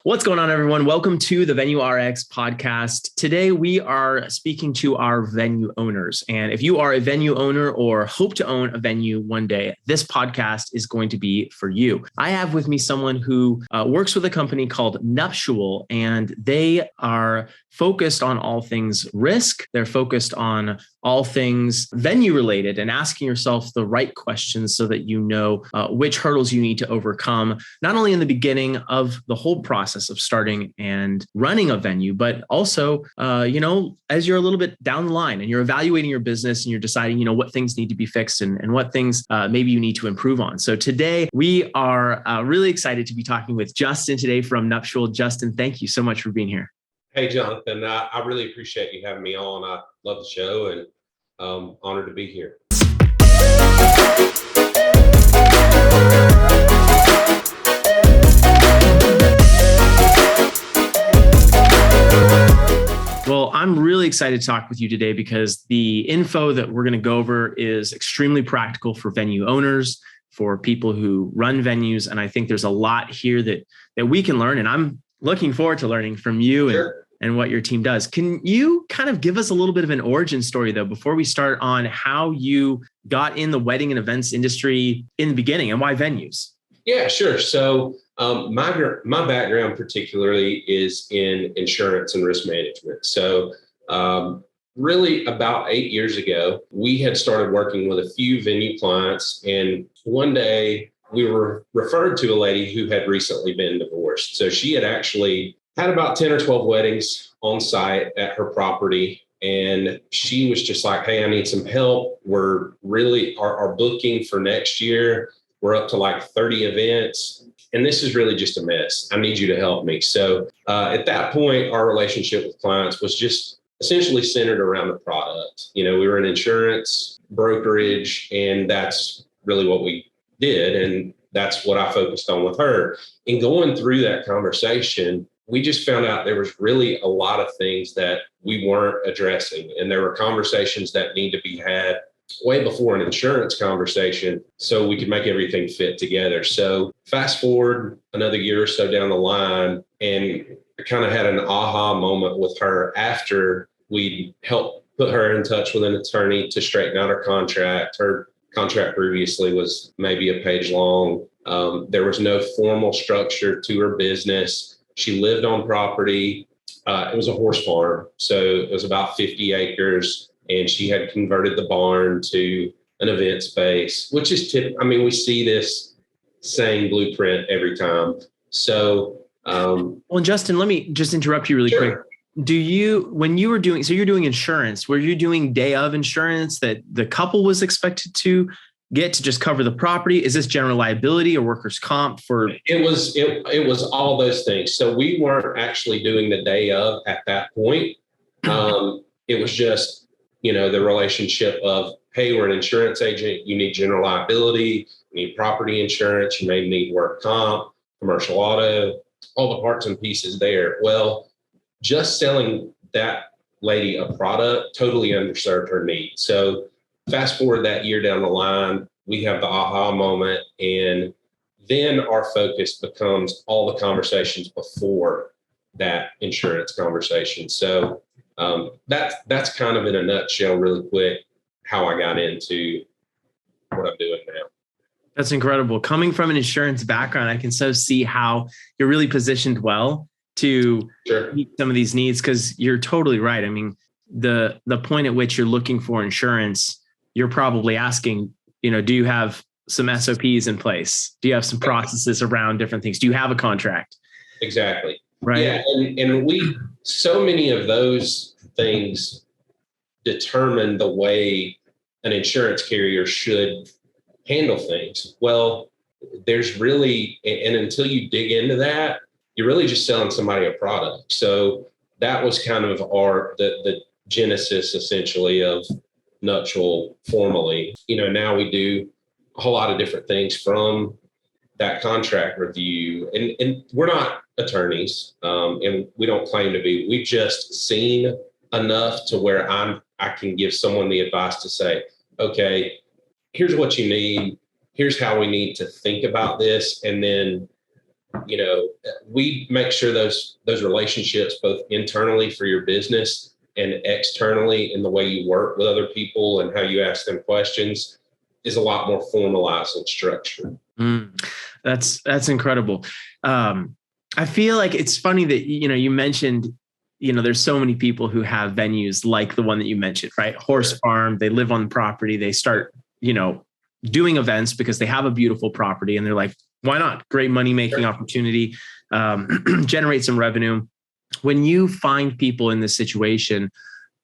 What's going on, everyone? Welcome to the Venue RX podcast. Today, we are speaking to our venue owners. And if you are a venue owner or hope to own a venue one day, this podcast is going to be for you. I have with me someone who works with a company called Nuptial, and they are focused on all things risk. They're focused on all things venue related and asking yourself the right questions so that you know which hurdles you need to overcome, not only in the beginning of the whole process of starting and running a venue, but also, as you're a little bit down the line and you're evaluating your business and you're deciding, what things need to be fixed and what things maybe you need to improve on. So today we are really excited to be talking with Justin today from Nuptial. Justin, thank you so much for being here. Hey, Jonathan, I really appreciate you having me on. I love the show and honored to be here. Well, I'm really excited to talk with you today because the info that we're going to go over is extremely practical for venue owners, for people who run venues. And I think there's a lot here that we can learn. And I'm looking forward to learning from you and what your team does. Can you kind of give us a little bit of an origin story, though, before we start on how you got in the wedding and events industry in the beginning and why venues? Yeah, sure. So my background particularly is in insurance and risk management. So really about 8 years ago, we had started working with a few venue clients. And one day we were referred to a lady who had recently been divorced. So she had actually had about 10 or 12 weddings on site at her property. And she was just like, hey, I need some help. We're really, our booking for next year, we're up to like 30 events. And this is really just a mess. I need you to help me. So at that point, our relationship with clients was just essentially centered around the product. We were an insurance brokerage, and that's really what we did. And that's what I focused on with her. And going through that conversation, we just found out there was really a lot of things that we weren't addressing. And there were conversations that need to be had way before an insurance conversation so we could make everything fit together. So fast forward another year or so down the line, and I kind of had an aha moment with her after we helped put her in touch with an attorney to straighten out her contract. Her contract previously was maybe a page long. There was no formal structure to her business. She lived on property. It was a horse farm. So it was about 50 acres. And she had converted the barn to an event space, which is typical. I mean, we see this same blueprint every time. So, well, Justin, let me just interrupt you really quick. When you were doing, so you're doing insurance, were you doing day of insurance that the couple was expected to get to just cover the property? Is this general liability or workers' comp for? It was all those things. So we weren't actually doing the day of at that point. It was just, the relationship of, hey, we're an insurance agent. You need general liability, you need property insurance, you may need work comp, commercial auto, all the parts and pieces there. Well, just selling that lady a product totally underserved her needs. So fast forward that year down the line, we have the aha moment, and then our focus becomes all the conversations before that insurance conversation. So that's kind of in a nutshell, really quick, how I got into what I'm doing now. That's incredible. Coming from an insurance background, I can so see how you're really positioned well to meet some of these needs, because you're totally right. I mean, the point at which you're looking for insurance, you're probably asking, do you have some SOPs in place? Do you have some processes around different things? Do you have a contract? Exactly. Right. Yeah. And so many of those things determine the way an insurance carrier should handle things. Well, there's really, and until you dig into that, you're really just selling somebody a product. So that was kind of the genesis essentially of Nuptial formally. Now we do a whole lot of different things from that contract review. And we're not attorneys, and we don't claim to be. We've just seen enough to where I can give someone the advice to say, okay, here's what you need. Here's how we need to think about this. And then we make sure those relationships, both internally for your business and externally in the way you work with other people and how you ask them questions, is a lot more formalized and structured. That's incredible. I feel like it's funny that, you mentioned, there's so many people who have venues like the one that you mentioned, right? Horse farm, they live on the property, they start, doing events because they have a beautiful property and they're like, why not? Great money-making opportunity, generate some revenue. When you find people in this situation,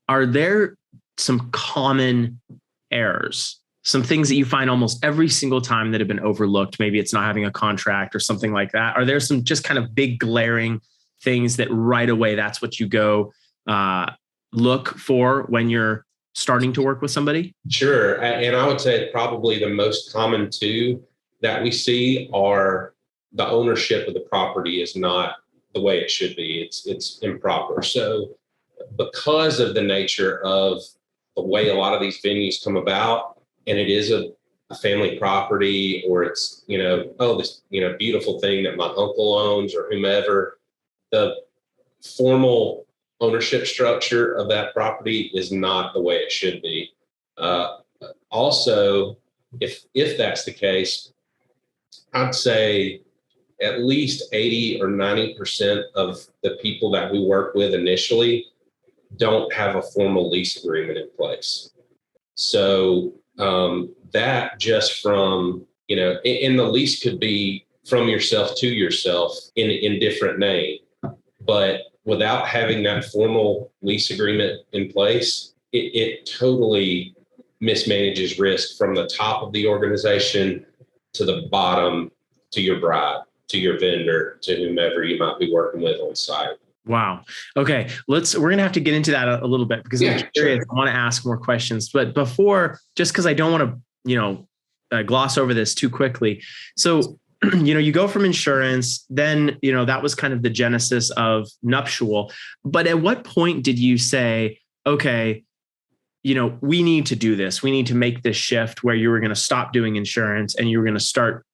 are there some common errors, some things that you find almost every single time that have been overlooked? Maybe it's not having a contract or something like that. Are there some just kind of big glaring things that right away, that's what you go look for when you're starting to work with somebody? Sure. And I would say probably the most common two that we see are the ownership of the property is not the way it should be. It's improper. So because of the nature of the way a lot of these venues come about, and it is a family property, or it's, this, beautiful thing that my uncle owns or whomever, the formal ownership structure of that property is not the way it should be. Also, if that's the case, I'd say at least 80 or 90% of the people that we work with initially don't have a formal lease agreement in place. So that just from, and the lease could be from yourself to yourself in different name, but without having that formal lease agreement in place, it totally mismanages risk from the top of the organization to the bottom, to your bride, to your vendor, to whomever you might be working with on site. Wow. Okay. We're going to have to get into that a little bit because I'm curious. Sure. I want to ask more questions, but before, just because I don't want to, gloss over this too quickly. So, you go from insurance, then, that was kind of the genesis of Nuptial. But at what point did you say, okay, we need to do this. We need to make this shift where you were going to stop doing insurance and you were going to start,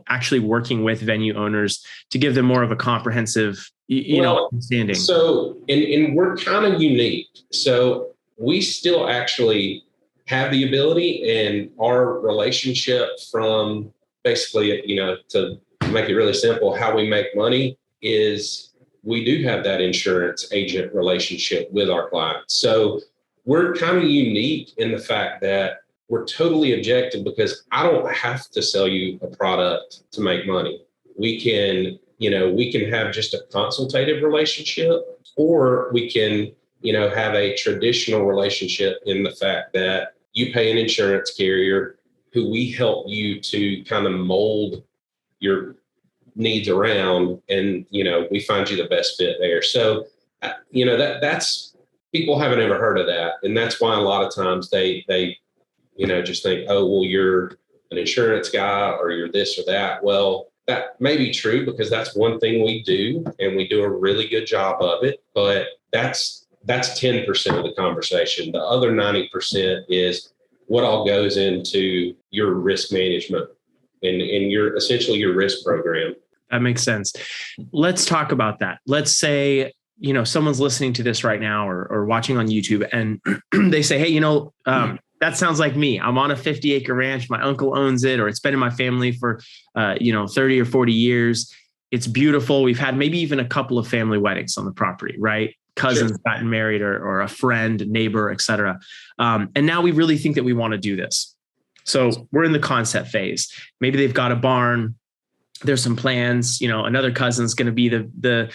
actually working with venue owners to give them more of a comprehensive, understanding. So, and we're kind of unique. So we still actually have the ability, and our relationship from basically, to make it really simple, how we make money is we do have that insurance agent relationship with our clients. So we're kind of unique in the fact that we're totally objective, because I don't have to sell you a product to make money. We can have just a consultative relationship, or we can, have a traditional relationship in the fact that you pay an insurance carrier who we help you to kind of mold your needs around, and, we find you the best fit there. So, that's, people haven't ever heard of that. And that's why a lot of times they just think, oh, well, you're an insurance guy or you're this or that. Well, that may be true, because that's one thing we do, and we do a really good job of it. But that's 10% of the conversation. The other 90% is what all goes into your risk management and your essentially your risk program. That makes sense. Let's talk about that. Let's say, someone's listening to this right now or watching on YouTube, and they say, hey, that sounds like me. I'm on a 50-acre ranch. My uncle owns it, or it's been in my family for, 30 or 40 years. It's beautiful. We've had maybe even a couple of family weddings on the property, right? Cousins gotten married, or a friend, neighbor, et cetera. And now we really think that we want to do this. So we're in the concept phase. Maybe they've got a barn. There's some plans, another cousin's going to be the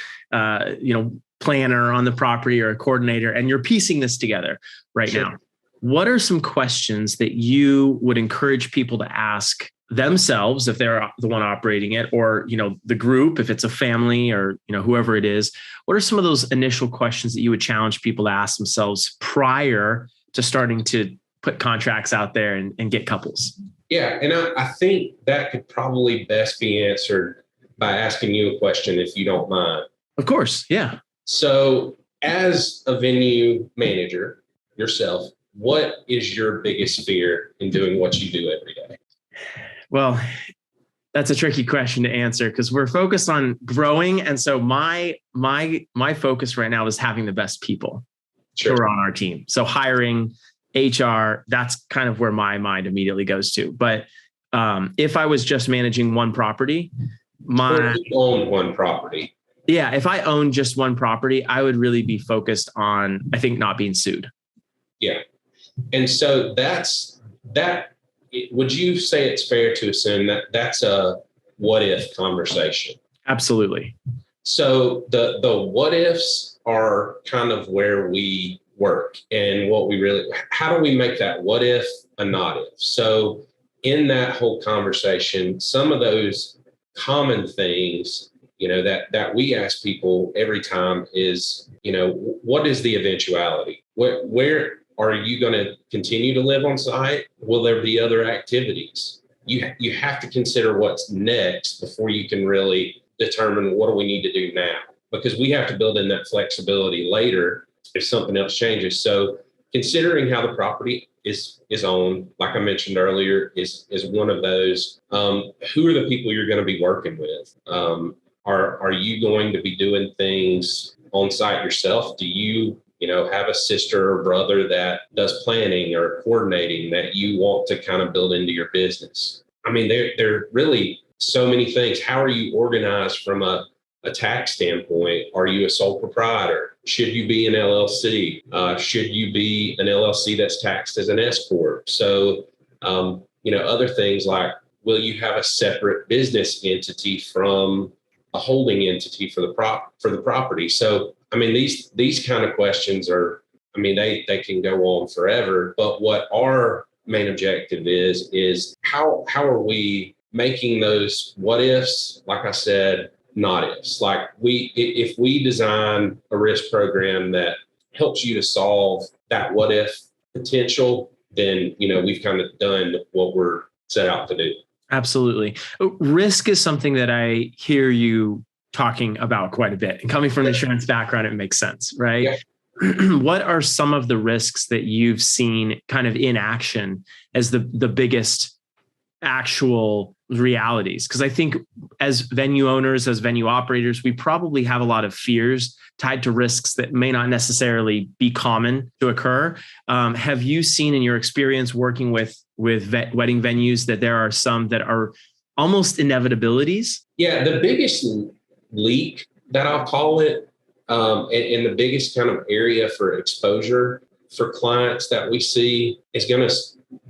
planner on the property, or a coordinator, and you're piecing this together right now. What are some questions that you would encourage people to ask themselves if they're the one operating it, or, the group, if it's a family, or, whoever it is? What are some of those initial questions that you would challenge people to ask themselves prior to starting to put contracts out there and get couples? Yeah. And I think that could probably best be answered by asking you a question, if you don't mind. Of course. Yeah. So as a venue manager yourself, what is your biggest fear in doing what you do every day? Well, That's a tricky question to answer because we're focused on growing. And so my focus right now is having the best people who are on our team. So hiring, HR, that's kind of where my mind immediately goes to. But if I was just managing one property, own one property. Yeah, if I own just one property, I would really be focused on, I think, not being sued. Yeah. And so that's that. Would you say it's fair to assume that that's a what if conversation? Absolutely. So the what ifs are kind of where we work and what we really, how do we make that what if a not if? So in that whole conversation, some of those common things, that we ask people every time is, what is the eventuality? Where are you going to continue to live on site? Will there be other activities? You have to consider what's next before you can really determine what do we need to do now, because we have to build in that flexibility later if something else changes. So considering how the property is owned, like I mentioned earlier, is one of those. Who are the people you're going to be working with? Are you going to be doing things on site yourself? Do you have a sister or brother that does planning or coordinating that you want to kind of build into your business? I mean, there are really so many things. How are you organized from a tax standpoint? Are you a sole proprietor? Should you be an LLC? Should you be an LLC that's taxed as an S corp? So, other things like, will you have a separate business entity from a holding entity for the property? So, I mean, these kind of questions are, I mean, they can go on forever. But what our main objective is how are we making those what ifs, like I said, not ifs. Like if we design a risk program that helps you to solve that what if potential, then, we've kind of done what we're set out to do. Absolutely. Risk is something that I hear you talking about quite a bit. And coming from an insurance background, it makes sense, right? Yeah. What are some of the risks that you've seen kind of in action as the biggest actual realities? Because I think as venue owners, as venue operators, we probably have a lot of fears tied to risks that may not necessarily be common to occur. Have you seen in your experience working with wedding venues that there are some that are almost inevitabilities? Yeah, the biggest leak that I'll call it, and the biggest kind of area for exposure for clients that we see is going to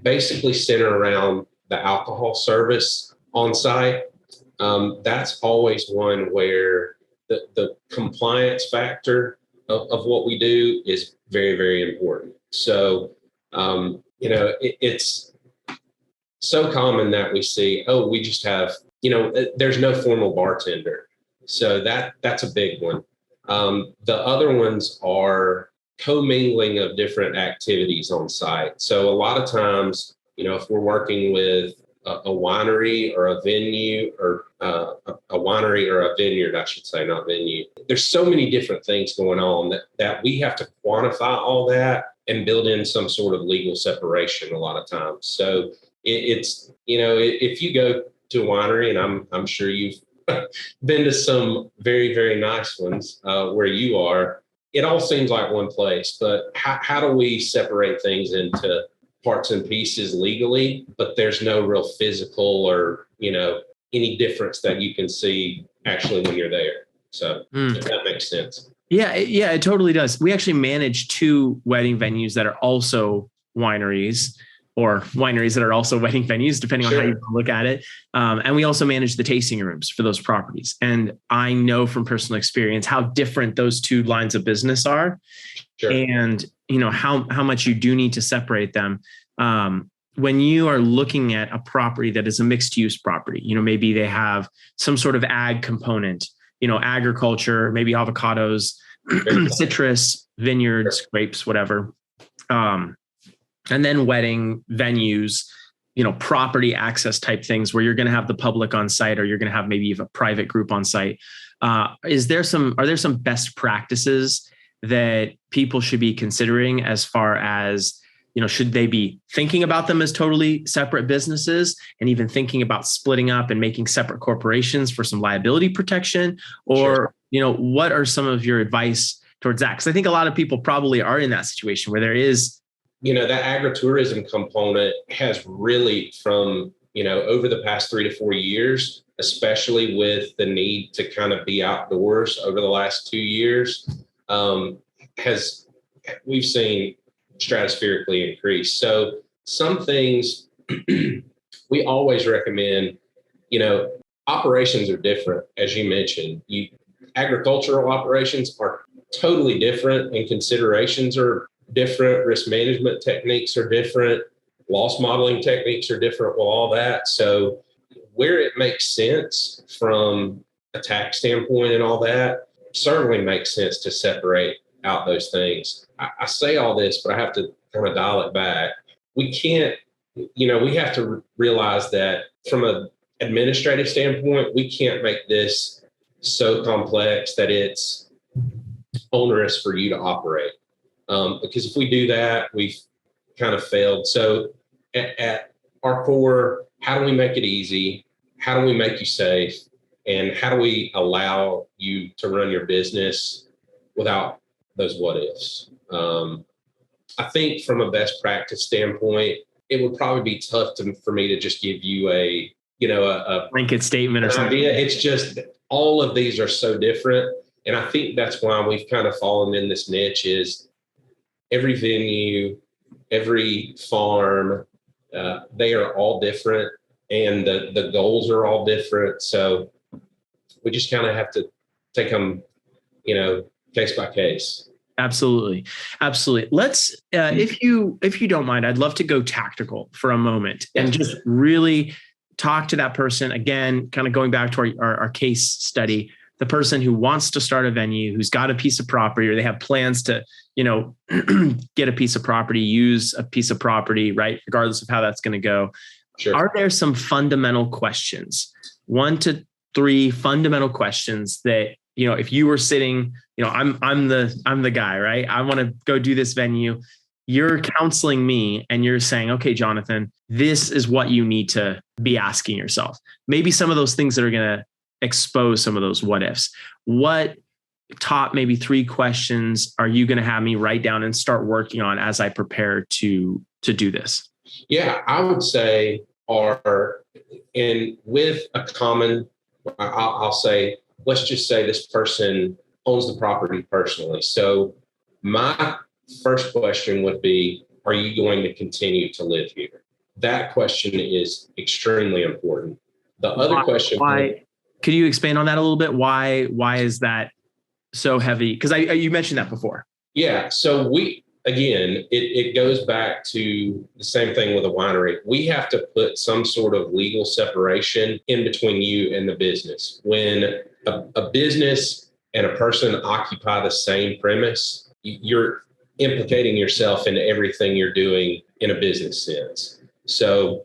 basically center around the alcohol service on site. That's always one where the compliance factor of what we do is very, very important. So, it's so common that we see, we just have, there's no formal bartender. So that's a big one. The other ones are commingling of different activities on site. So a lot of times, if we're working with a winery or a venue or a winery or a vineyard, I should say, not venue, there's so many different things going on that we have to quantify all that and build in some sort of legal separation a lot of times. So it's, if you go to a winery, and I'm sure you've been to some very, very nice ones where you are, it all seems like one place, but how do we separate things into parts and pieces legally, but there's no real physical or, any difference that you can see actually when you're there? So if that makes sense. Yeah, it totally does. We actually manage 2 wedding venues that are also wineries, or wineries that are also wedding venues, depending on how you look at it. And we also manage the tasting rooms for those properties. And I know from personal experience how different those 2 lines of business are. Sure. And, how much you do need to separate them. When you are looking at a property that is a mixed use property, maybe they have some sort of ag component, agriculture, maybe avocados, citrus, vineyards, grapes, whatever. And then wedding venues, property access type things where you're going to have the public on site, or you're going to have maybe even a private group on site. Are there some best practices that people should be considering as far as should they be thinking about them as totally separate businesses and even thinking about splitting up and making separate corporations for some liability protection? Or, what are some of your advice towards that? Because I think a lot of people probably are in that situation where there is, that agritourism component has really from, over the past 3 to 4 years, especially with the need to kind of be outdoors over the last 2 years, we've seen stratospherically increase. So some things we always recommend, operations are different, as you mentioned. Agricultural operations are totally different, and considerations are different. Risk management techniques are different. Loss modeling techniques are different. Well, all that. So where it makes sense from a tax standpoint and all that, certainly makes sense to separate out those things. I say all this, but I have to kind of dial it back. We can't, we have to realize that from an administrative standpoint, we can't make this so complex that it's onerous for you to operate. Because if we do that, we've kind of failed. So at our core, how do we make it easy? How do we make you safe? And how do we allow you to run your business without those what ifs? I think from a best practice standpoint, it would probably be tough for me to just give you a blanket statement or something. Idea. It's just all of these are so different. And I think that's why we've kind of fallen in this niche is every venue, every farm, they are all different, and the goals are all different. So we just kind of have to take them, case by case. Absolutely. Let's, if you don't mind, I'd love to go tactical for a moment and just really talk to that person again, kind of going back to our case study, the person who wants to start a venue, who's got a piece of property, or they have plans to, get a piece of property, use a piece of property, right? Regardless of how that's going to go. Sure. Are there some fundamental questions, 1 to 3 fundamental questions that, if you were sitting, I'm the guy, right? I want to go do this venue. You're counseling me and you're saying, okay, Jonathan, this is what you need to be asking yourself. Maybe some of those things that are going to expose some of those what ifs. What top maybe 3 questions are you going to have me write down and start working on as I prepare to do this? Yeah, I would say with a common, I'll say, let's just say this person owns the property personally. So my first question would be, are you going to continue to live here? That question is extremely important. The other question. Why? Could you expand on that a little bit? Why is that so heavy? Because you mentioned that before. Yeah. So it goes back to the same thing with a winery. We have to put some sort of legal separation in between you and the business. When a business and a person occupy the same premise, you're implicating yourself into everything you're doing in a business sense. So,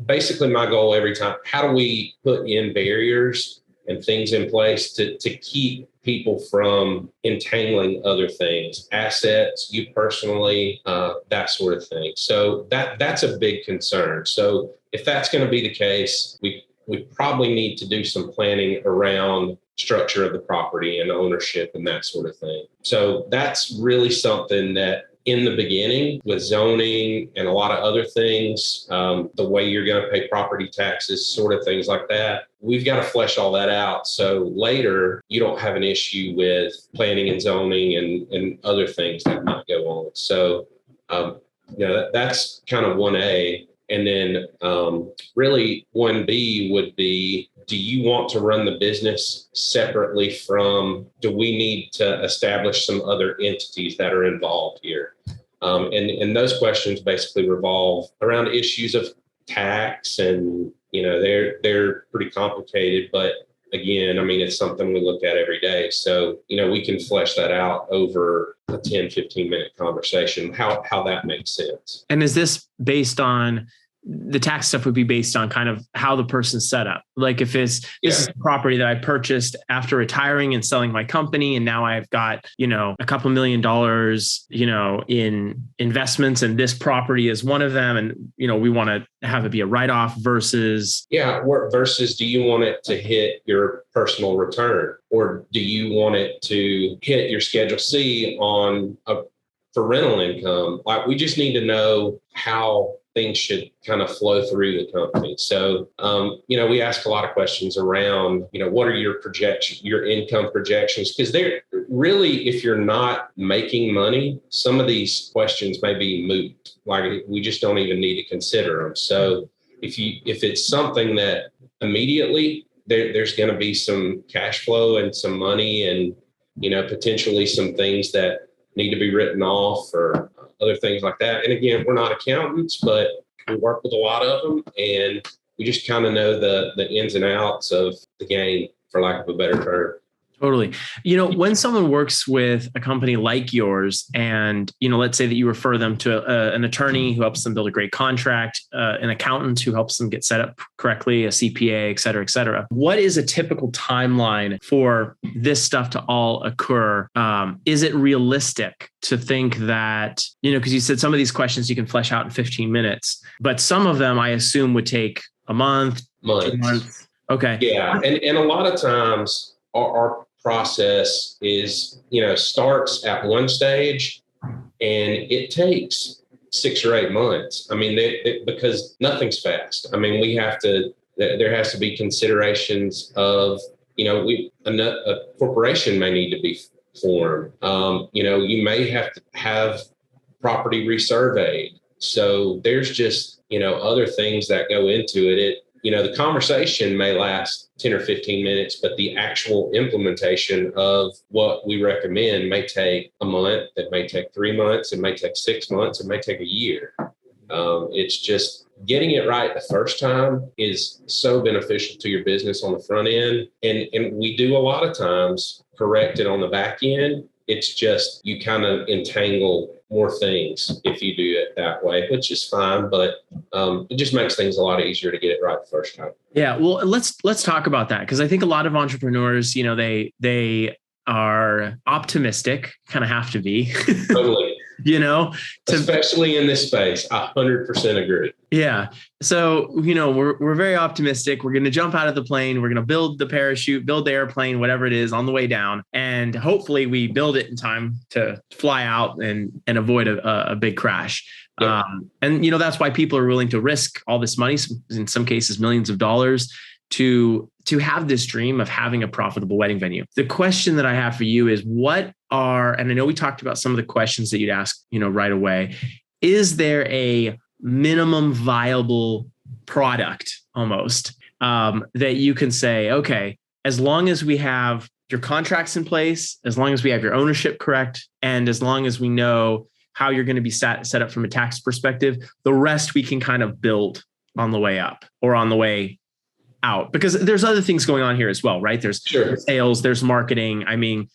basically my goal every time, how do we put in barriers and things in place to keep people from entangling other things, assets, you personally, that sort of thing. So that's a big concern. So if that's going to be the case, we probably need to do some planning around structure of the property and ownership and that sort of thing. So that's really something that in the beginning with zoning and a lot of other things, the way you're going to pay property taxes, sort of things like that, we've got to flesh all that out. So later you don't have an issue with planning and zoning and other things that might go on. So, that's kind of 1A. And then really 1B would be, do you want to run the business separately from, do we need to establish some other entities that are involved here? And those questions basically revolve around issues of tax and, they're pretty complicated, but again, it's something we look at every day. So, we can flesh that out over a 10, 15 minute conversation, how that makes sense. And is this based on the tax stuff would be based on kind of how the person's set up. Like if this is a property that I purchased after retiring and selling my company, and now I've got, a couple $1 million, in investments, and this property is one of them. And, we want to have it be a write-off versus. Versus do you want it to hit your personal return, or do you want it to hit your Schedule C for rental income? Like, we just need to know how things should kind of flow through the company. So, we ask a lot of questions around, what are your income projections? Because they're really, if you're not making money, some of these questions may be moot. Like, we just don't even need to consider them. So if it's something that immediately there's going to be some cash flow and some money and, potentially some things that need to be written off or other things like that. And again, we're not accountants, but we work with a lot of them, and we just kind of know the ins and outs of the game, for lack of a better term. Totally. When someone works with a company like yours and, let's say that you refer them to an attorney who helps them build a great contract, an accountant who helps them get set up correctly, a CPA, et cetera, et cetera. What is a typical timeline for this stuff to all occur? Is it realistic to think that, because you said some of these questions you can flesh out in 15 minutes, but some of them I assume would take a month, 2 months. Okay. Yeah. And a lot of times our process is, starts at one stage and it takes 6 or 8 months. I mean, because nothing's fast. I mean, there has to be considerations of, a corporation may need to be formed. You may have to have property resurveyed. So there's just, other things that go into it. The conversation may last 10 or 15 minutes, but the actual implementation of what we recommend may take a month, it may take 3 months, it may take 6 months, it may take a year. It's just getting it right the first time is so beneficial to your business on the front end. And we do a lot of times correct it on the back end. It's just you kind of entangle more things if you do it that way, which is fine, but it just makes things a lot easier to get it right the first time. Yeah, well, let's talk about that, because I think a lot of entrepreneurs, they are optimistic, kind of have to be. Totally. Especially in this space, 100% agree. Yeah. So, we're very optimistic. We're going to jump out of the plane. We're going to build the parachute, build the airplane, whatever it is on the way down. And hopefully we build it in time to fly out and avoid a big crash. Yeah. And that's why people are willing to risk all this money, in some cases, millions of dollars, to have this dream of having a profitable wedding venue. The question that I have for you is and I know we talked about some of the questions that you'd ask, right away. Is there a minimum viable product almost that you can say, okay, as long as we have your contracts in place, as long as we have your ownership correct, and as long as we know how you're going to be set up from a tax perspective, the rest we can kind of build on the way up or on the way out, because there's other things going on here as well, right? There's sales, there's marketing. I mean,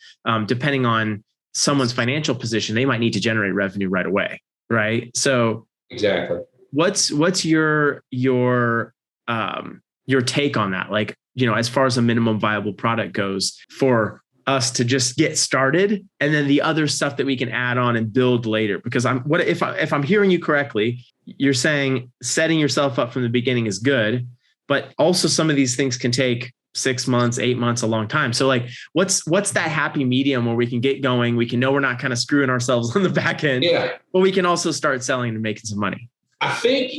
depending on someone's financial position, they might need to generate revenue right away, right? So exactly, what's your take on that? Like, as far as a minimum viable product goes for us to just get started, and then the other stuff that we can add on and build later. Because if I'm hearing you correctly, you're saying setting yourself up from the beginning is good, but also some of these things can take 6 months, 8 months, a long time. So like, what's that happy medium where we can get going? We can know we're not kind of screwing ourselves on the back end, but we can also start selling and making some money. I think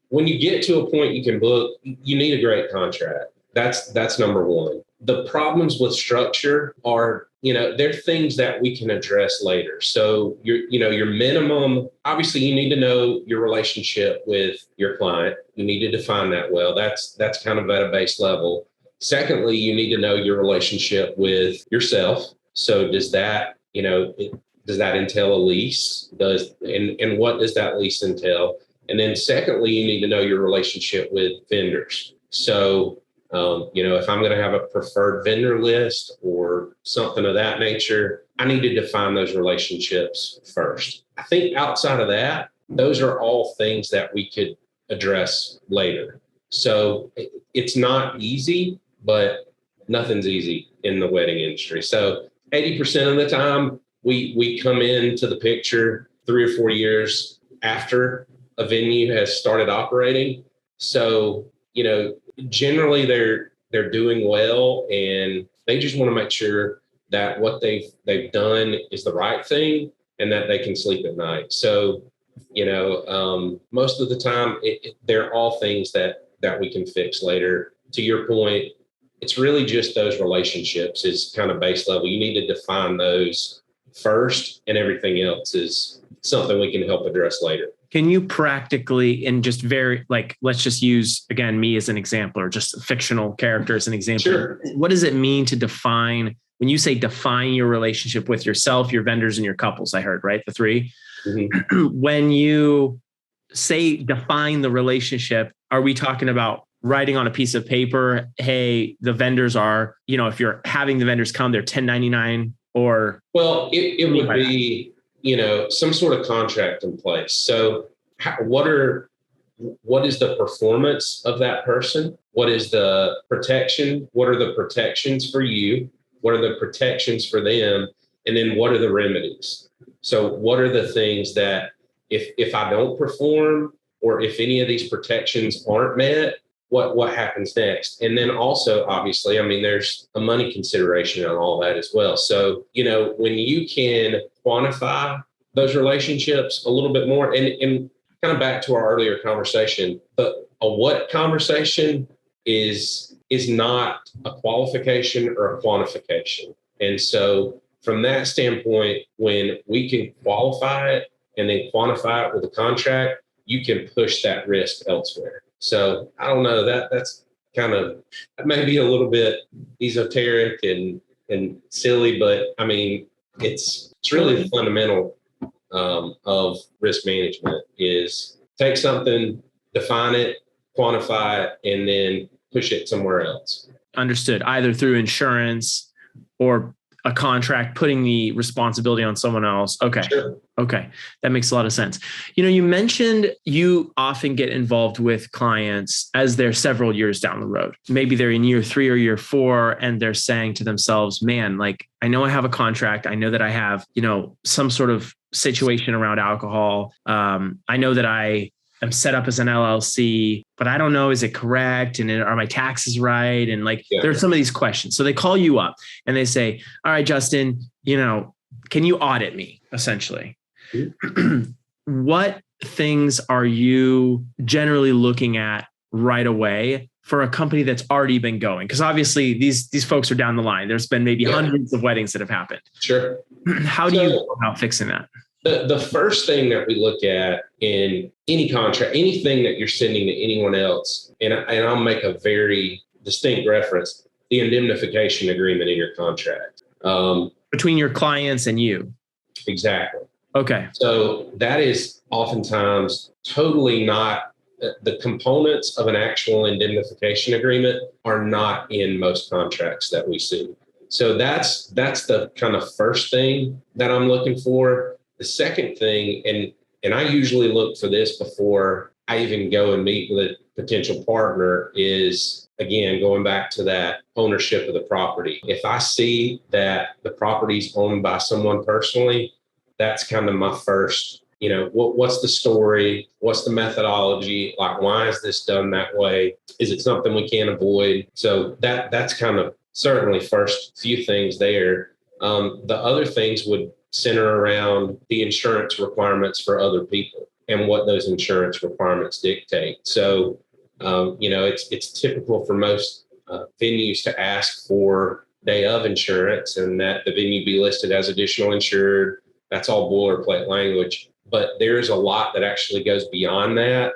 when you get to a point you can book, you need a great contract. That's number one. The problems with structure are, they're things that we can address later. So your minimum, obviously you need to know your relationship with your client. You need to define that well. That's kind of at a base level. Secondly, you need to know your relationship with yourself. So does that entail a lease? And what does that lease entail? And then secondly, you need to know your relationship with vendors. So if I'm going to have a preferred vendor list or something of that nature, I need to define those relationships first. I think outside of that, those are all things that we could address later. So it's not easy, but nothing's easy in the wedding industry. So 80% of the time we come into the picture 3 or 4 years after a venue has started operating. So, generally they're doing well, and they just want to make sure that what they've done is the right thing and that they can sleep at night. So, most of the time they're all things that we can fix later. To your point, it's really just those relationships is kind of base level. You need to define those first, and everything else is something we can help address later. Can you practically, and just let's just use, again, me as an example, or just a fictional character as an example. Sure. What does it mean to define, when you say define your relationship with yourself, your vendors, and your couples? I heard, right? The three. Mm-hmm. When you say define the relationship, are we talking about writing on a piece of paper, hey, the vendors are, if you're having the vendors come, they're 1099, or? Well, it would be, some sort of contract in place. So what is the performance of that person? What is the protection? What are the protections for you? What are the protections for them? And then what are the remedies? So what are the things that if I don't perform, or if any of these protections aren't met, what happens next? And then also, obviously, there's a money consideration on all that as well. So, when you can quantify those relationships a little bit more, and kind of back to our earlier conversation, but a what conversation is not a qualification or a quantification. And so from that standpoint, when we can qualify it and then quantify it with a contract, you can push that risk elsewhere. So I don't know, that's kind of maybe a little bit esoteric and silly, but it's really the fundamental of risk management is take something, define it, quantify it, and then push it somewhere else. Understood. Either through insurance or a contract, putting the responsibility on someone else. Okay. Sure. Okay. That makes a lot of sense. You mentioned you often get involved with clients as they're several years down the road. Maybe they're in year 3 or year 4, and they're saying to themselves, man, I know I have a contract. I know that I have, some sort of situation around alcohol. I know that I am set up as an LLC, but I don't know, is it correct? And are my taxes right? And there's some of these questions. So they call you up and they say, all right, Justin, can you audit me, essentially? Mm-hmm. What things are you generally looking at right away for a company that's already been going? Because obviously these folks are down the line. There's been maybe hundreds of weddings that have happened. Sure. How do you go about fixing that? The first thing that we look at in any contract, anything that you're sending to anyone else, and I'll make a very distinct reference, the indemnification agreement in your contract. Between your clients and you. Exactly. Okay. So that is oftentimes totally not, the components of an actual indemnification agreement are not in most contracts that we see. So that's the kind of first thing that I'm looking for. The second thing, and I usually look for this before I even go and meet with a potential partner, is, again, going back to that ownership of the property. If I see that the property's owned by someone personally, that's kind of my first, what's the story? What's the methodology? Why is this done that way? Is it something we can't avoid? So that's kind of certainly first few things there. The other things would center around the insurance requirements for other people and what those insurance requirements dictate. So, it's typical for most venues to ask for day of insurance and that the venue be listed as additional insured. That's all boilerplate language. But there's a lot that actually goes beyond that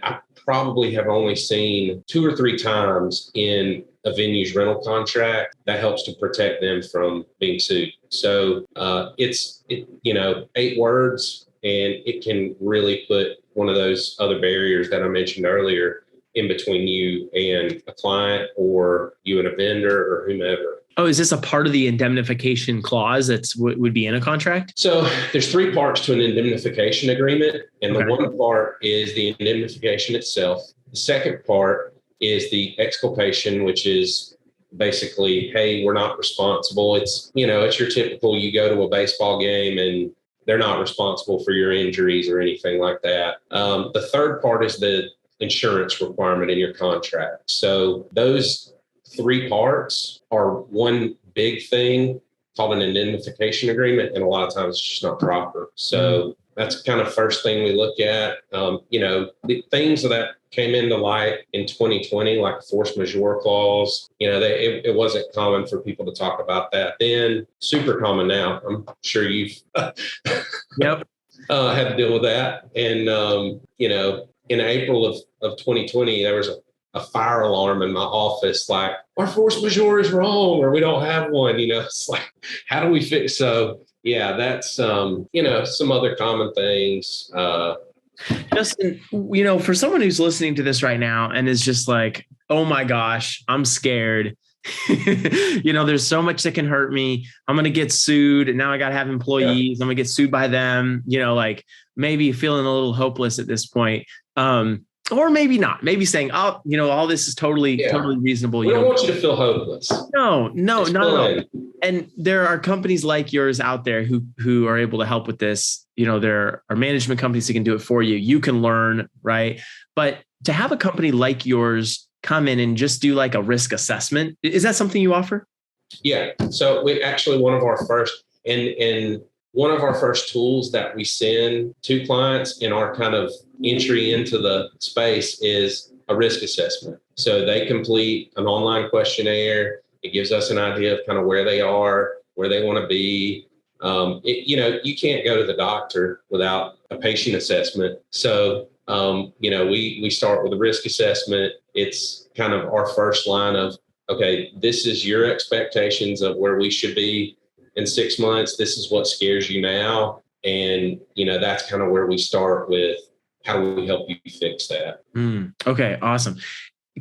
I probably have only seen 2 or 3 times in a venue's rental contract that helps to protect them from being sued. So it's 8 words, and it can really put one of those other barriers that I mentioned earlier in between you and a client, or you and a vendor, or whomever. Oh, is this a part of the indemnification clause that's would be in a contract? So there's three parts to an indemnification agreement. And Okay. the one part is the indemnification itself. The second part is the exculpation, which is basically, hey, we're not responsible. It's, it's your typical, you go to a baseball game and they're not responsible for your injuries or anything like that. The third part is the insurance requirement in your contract. So those three parts are one big thing called an indemnification agreement, and a lot of times it's just not proper. So that's kind of first thing we look at. The things that came into light in 2020, like force majeure clause, it wasn't common for people to talk about that then. Super common now. I'm sure you've Yep. had to deal with that. And, in April of 2020, there was a fire alarm in my office, like our force majeure is wrong, or we don't have one. It's like, how do we fix? So yeah, that's some other common things. Justin, for someone who's listening to this right now and is just like, oh my gosh, I'm scared. There's so much that can hurt me. I'm going to get sued. And now I got to have employees. I'm going to get sued by them, like maybe feeling a little hopeless at this point. Or maybe not, maybe saying, oh, all this is totally reasonable. We don't want you to feel hopeless. No, not at all. And there are companies like yours out there who are able to help with this. There are management companies that can do it for you. You can learn, right? But to have a company like yours come in and just do like a risk assessment, is that something you offer? Yeah. So we actually, one of our first tools that we send to clients in our kind of entry into the space is a risk assessment. So they complete an online questionnaire. It gives us an idea of kind of where they are, where they want to be. You can't go to the doctor without a patient assessment. So, we start with a risk assessment. It's kind of our first line of, okay, this is your expectations of where we should be in 6 months. This is what scares you now. And, that's kind of where we start with how do we help you fix that? Okay, awesome.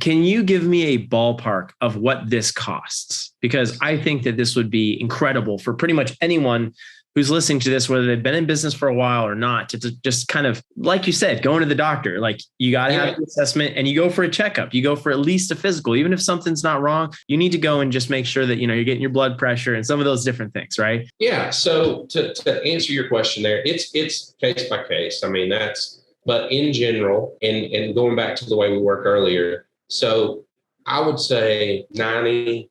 Can you give me a ballpark of what this costs? Because I think that this would be incredible for pretty much anyone who's listening to this, whether they've been in business for a while or not, to just kind of, like you said, going to the doctor. Like you got to have an assessment and you go for a checkup. You go for at least a physical. Even if something's not wrong, you need to go and just make sure that, you're getting your blood pressure and some of those different things, right? Yeah. So to answer your question there, it's case by case. I mean, but in general, and going back to the way we work earlier, so I would say 90%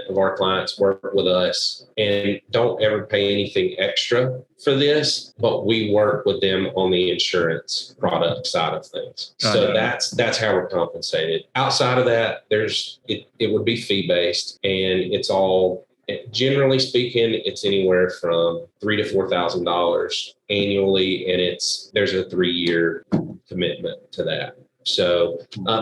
of our clients work with us and don't ever pay anything extra for this, but we work with them on the insurance product side of things. So that's how we're compensated. Outside of that, it would be fee-based, and it's all, generally speaking, it's anywhere from $3,000 to $4,000 annually, and there's a 3-year commitment to that. So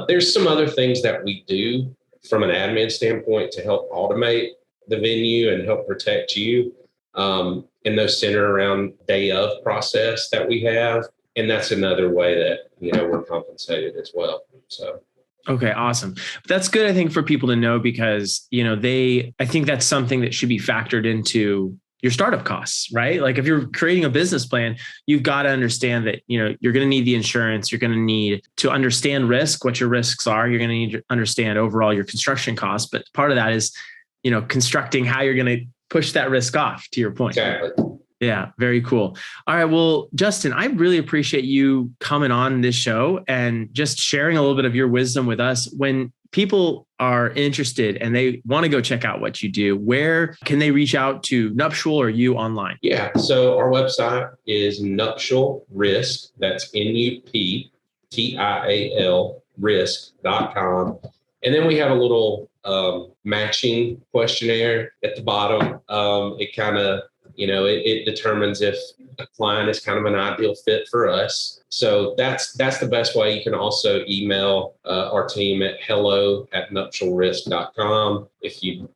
there's some other things that we do from an admin standpoint to help automate the venue and help protect you. And those center around day of process that we have. And that's another way that, we're compensated as well. So. Okay, awesome. That's good, I think, for people to know because, I think that's something that should be factored into your startup costs, right? Like if you're creating a business plan, you've got to understand that, you're going to need the insurance. You're going to need to understand risk, what your risks are. You're going to need to understand overall your construction costs. But part of that is, constructing how you're going to push that risk off, to your point. Exactly. Yeah, very cool. All right. Well, Justin, I really appreciate you coming on this show and just sharing a little bit of your wisdom with us. When people are interested and they want to go check out what you do, where can they reach out to Nuptial or you online? Yeah. So our website is Nuptial Risk. That's Nuptial risk.com. And then we have a little matching questionnaire at the bottom. It kind of, it determines if a client is kind of an ideal fit for us. So that's the best way. You can also email our team at hello@nuptialrisk.com if you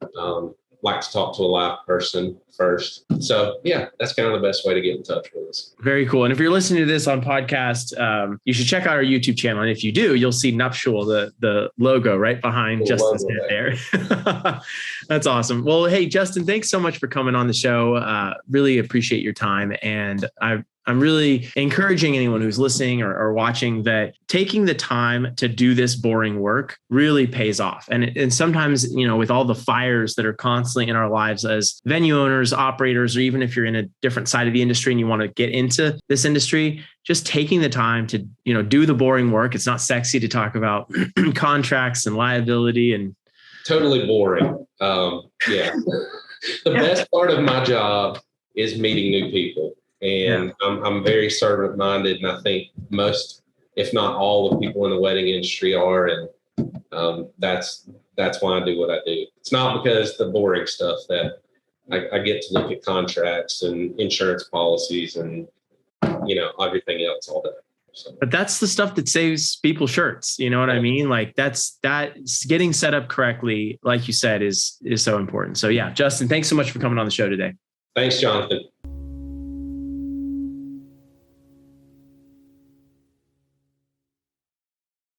like to talk to a live person first. So yeah, that's kind of the best way to get in touch with us. Very cool. And if you're listening to this on podcast, you should check out our YouTube channel. And if you do, you'll see Nuptial, the logo right behind Justin's head there. That's awesome. Well, hey, Justin, thanks so much for coming on the show. Really appreciate your time. And I'm really encouraging anyone who's listening or watching that taking the time to do this boring work really pays off. And sometimes, with all the fires that are constantly in our lives as venue owners, operators, or even if you're in a different side of the industry and you want to get into this industry, just taking the time to, do the boring work. It's not sexy to talk about contracts and liability and totally boring. Yeah. The best part of my job is meeting new people. And I'm very servant minded. And I think most, if not all, the people in the wedding industry are. And that's why I do what I do. It's not because the boring stuff that I get to look at contracts and insurance policies and, everything else all day. So. But that's the stuff that saves people shirts. You know what I mean? Like that's getting set up correctly, like you said, is so important. So yeah, Justin, thanks so much for coming on the show today. Thanks, Jonathan.